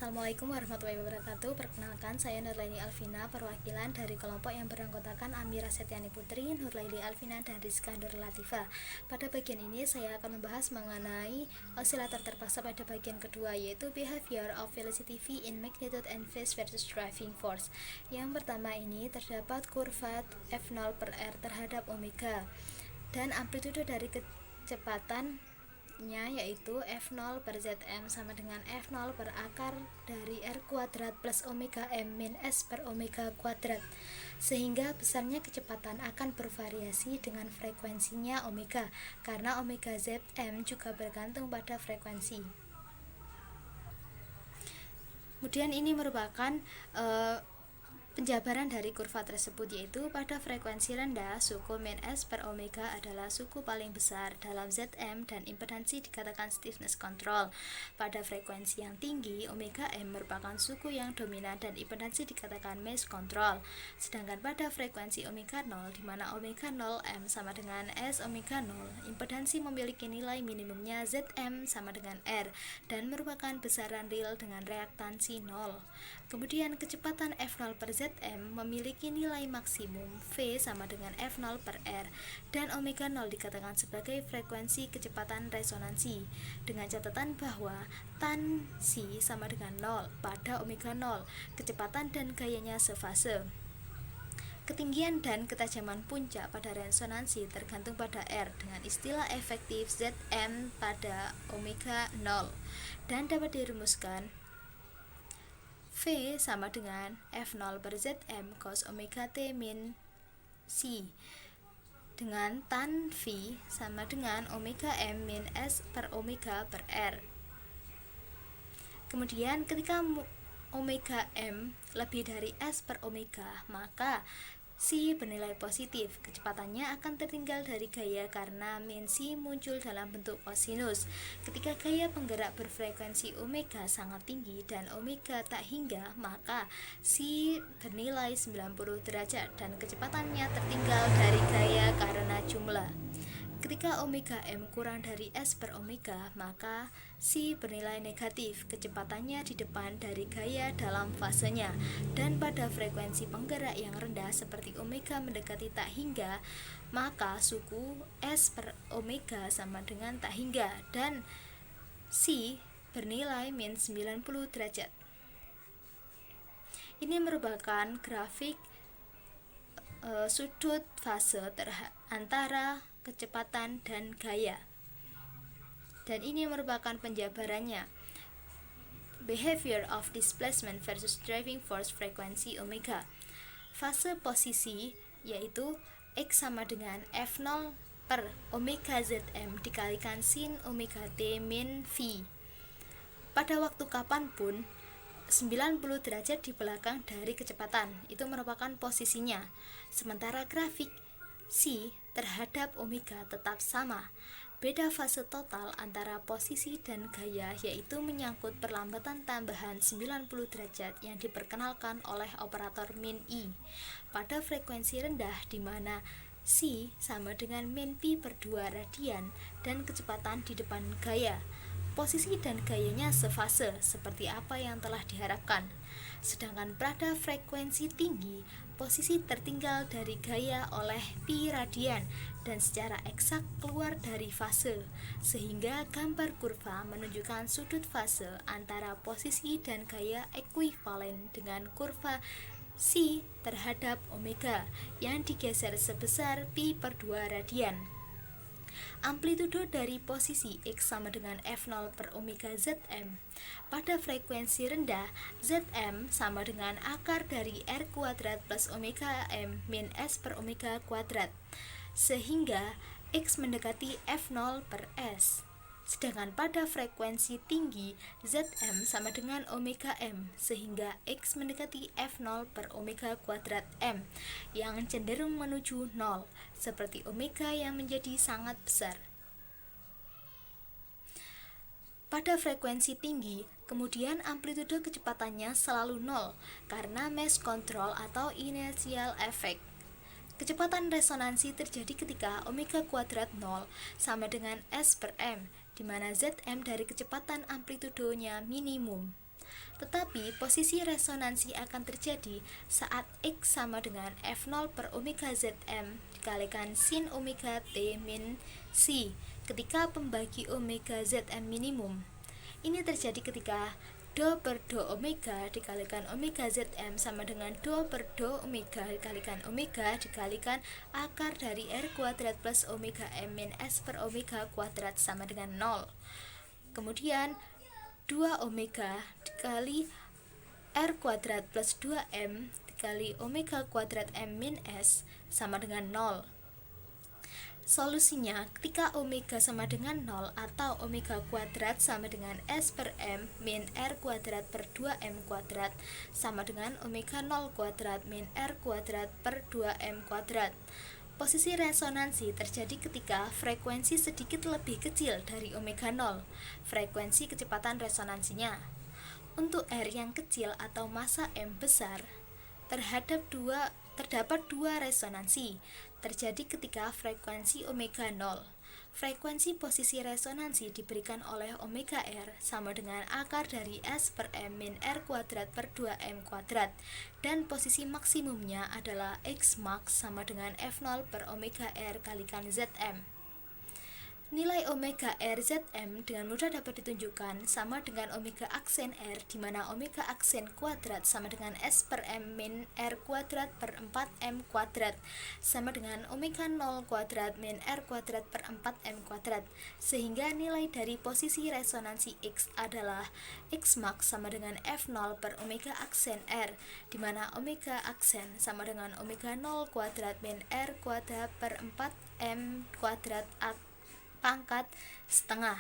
Assalamualaikum warahmatullahi wabarakatuh. Perkenalkan, saya Nurlaini Alvina, perwakilan dari kelompok yang beranggotakan Amira Setiani Putri, Nurlaini Alvina, dan Rizka Nur Latifah. Pada bagian ini saya akan membahas mengenai osilator terpaksa pada bagian kedua, yaitu behavior of velocity V in magnitude and phase versus driving force. Yang pertama ini terdapat kurva F0 per R terhadap omega, dan amplitude dari kecepatan yaitu F0 per Zm sama dengan F0 per akar dari R kuadrat plus omega M min S per omega kuadrat, sehingga besarnya kecepatan akan bervariasi dengan frekuensinya omega, karena omega Zm juga bergantung pada frekuensi. Kemudian ini merupakan penjabaran dari kurva tersebut, yaitu pada frekuensi rendah suku min S per omega adalah suku paling besar dalam Zm dan impedansi dikatakan stiffness control. Pada frekuensi yang tinggi, omega M merupakan suku yang dominan dan impedansi dikatakan mesh control. Sedangkan pada frekuensi omega 0, di mana omega 0 M sama dengan S omega 0, impedansi memiliki nilai minimumnya Zm sama dengan R dan merupakan besaran real dengan reaktansi 0. Kemudian kecepatan F0 per Zm memiliki nilai maksimum V sama dengan F0 per R, dan omega 0 dikatakan sebagai frekuensi kecepatan resonansi, dengan catatan bahwa tan C sama dengan 0 pada omega 0, kecepatan dan gayanya sefase. Ketinggian dan ketajaman puncak pada resonansi tergantung pada R dengan istilah efektif Zm pada omega 0, dan dapat dirumuskan V sama dengan F0 per Zm cos omega T min C, dengan tan V sama dengan omega M min S per omega per R. Kemudian ketika omega M lebih dari S per omega, maka C bernilai positif. Kecepatannya akan tertinggal dari gaya karena min C muncul dalam bentuk kosinus. Ketika gaya penggerak berfrekuensi omega sangat tinggi dan omega tak hingga, maka C bernilai 90 derajat dan kecepatannya tertinggal dari gaya karena jumlah. Ketika omega M kurang dari S per omega, maka C bernilai negatif, kecepatannya di depan dari gaya dalam fasenya. Dan pada frekuensi penggerak yang rendah seperti omega mendekati tak hingga, maka suku S per omega sama dengan tak hingga, dan C bernilai min 90 derajat. Ini merupakan grafik sudut fase antara kecepatan dan gaya, dan ini merupakan penjabarannya. Behavior of displacement versus driving force frekuensi omega. Fase posisi yaitu X sama dengan F0 per omega Zm dikalikan sin omega T min V. Pada waktu kapanpun 90 derajat di belakang dari kecepatan, itu merupakan posisinya. Sementara grafik C terhadap omega tetap sama. Beda fase total antara posisi dan gaya yaitu menyangkut perlambatan tambahan 90 derajat yang diperkenalkan oleh operator min I pada frekuensi rendah, di mana C sama dengan min pi per 2 radian dan kecepatan di depan gaya. Posisi dan gayanya sefase seperti apa yang telah diharapkan. Sedangkan pada frekuensi tinggi, posisi tertinggal dari gaya oleh pi radian dan secara eksak keluar dari fase, sehingga gambar kurva menunjukkan sudut fase antara posisi dan gaya ekuivalen dengan kurva C terhadap omega yang digeser sebesar pi per 2 radian. Amplitudo dari posisi X sama dengan F0 per omega Zm. Pada frekuensi rendah, Zm sama dengan akar dari R kuadrat plus omega M min S per omega kuadrat, sehingga X mendekati F0 per S. Sedangkan pada frekuensi tinggi, Zm sama dengan omega M, sehingga X mendekati F0 per omega kuadrat M, yang cenderung menuju 0, seperti omega yang menjadi sangat besar. Pada frekuensi tinggi, kemudian amplitude kecepatannya selalu 0, karena mesh control atau inertial effect. Kecepatan resonansi terjadi ketika omega kuadrat 0 sama dengan S per M, di mana Zm dari kecepatan amplitudonya minimum. Tetapi posisi resonansi akan terjadi saat X sama dengan F0 per omega Zm dikalikan sin omega T min C ketika pembagi omega Zm minimum. Ini terjadi ketika do per do omega dikalikan omega Zm sama dengan do per do omega dikalikan omega dikalikan akar dari R kuadrat plus omega M min S per omega kuadrat sama dengan 0. Kemudian 2 omega dikali R kuadrat plus 2M dikali omega kuadrat M min S sama dengan 0. Solusinya, ketika omega sama dengan 0 atau omega kuadrat sama dengan S per M min R kuadrat per 2M kuadrat sama dengan omega 0 kuadrat min R kuadrat per 2M kuadrat. Posisi resonansi terjadi ketika frekuensi sedikit lebih kecil dari omega 0, frekuensi kecepatan resonansinya. Untuk R yang kecil atau massa M besar, terdapat dua resonansi, terjadi ketika frekuensi omega 0. Frekuensi posisi resonansi diberikan oleh omega R sama dengan akar dari S per M min R kuadrat per 2M kuadrat, dan posisi maksimumnya adalah X max sama dengan F0 per omega R kalikan Zm. Nilai omega R Zm dengan mudah dapat ditunjukkan sama dengan omega aksen R, di mana omega aksen kuadrat sama dengan S per M min R kuadrat per 4M kuadrat sama dengan omega 0 kuadrat min R kuadrat per 4M kuadrat, sehingga nilai dari posisi resonansi X adalah X max sama dengan F0 per omega aksen R, di mana omega aksen sama dengan omega 0 kuadrat min R kuadrat per 4M kuadrat pangkat setengah.